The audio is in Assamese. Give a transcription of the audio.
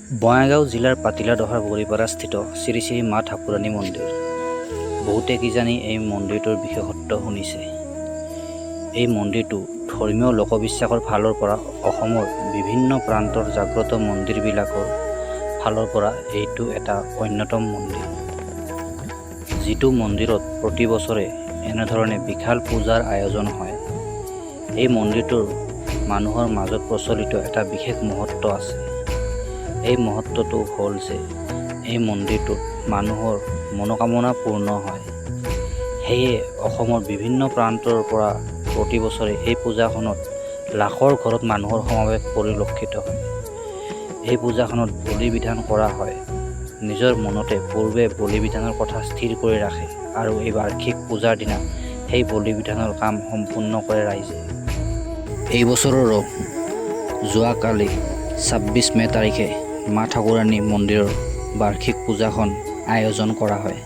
বঙাইগাঁও জিলাৰ পাতিলাদহাৰ বৰিপাৰাস্থিত শ্ৰী শ্ৰী মা ঠাকুৰাণী মন্দিৰ। বহুতে কিজানি এই মন্দিৰটোৰ বিশেষত্ব শুনিছে। এই মন্দিৰটো ধৰ্মীয় লোকবিশ্বাসৰ ফালৰ পৰা অসমৰ বিভিন্ন প্ৰান্তৰ জাগ্ৰত মন্দিৰবিলাকৰ ফালৰ পৰা এইটো এটা অন্যতম মন্দিৰ। যিটো মন্দিৰত প্ৰতি বছৰে এনেধৰণে বিশাল পূজাৰ আয়োজন হয়। এই মন্দিৰটোৰ মানুহৰ মাজত প্ৰচলিত এটা বিশেষ মহত্ব আছে। এই মহত্বটো হ'ল যে এই মন্দিৰটোত মানুহৰ মনোকামনা পূৰ্ণ হয়। সেয়ে অসমৰ বিভিন্ন প্ৰান্তৰ পৰা প্ৰতি বছৰে এই পূজাখনত লাখৰ ঘৰত মানুহৰ সমাৱেশ পৰিলক্ষিত হয়। এই পূজাখনত বলি বিধান কৰা হয়। নিজৰ মনতে পূৰ্বে বলি বিধানৰ কথা স্থিৰ কৰি ৰাখে আৰু এই বাৰ্ষিক পূজাৰ দিনা সেই বলি বিধানৰ কাম সম্পূৰ্ণ কৰে ৰাইজে। এই বছৰৰো যোৱাকালি 26 মে' তাৰিখে মা ঠাকুৰাণী মন্দিৰৰ বাৰ্ষিক পূজাখন আয়োজন কৰা হয়।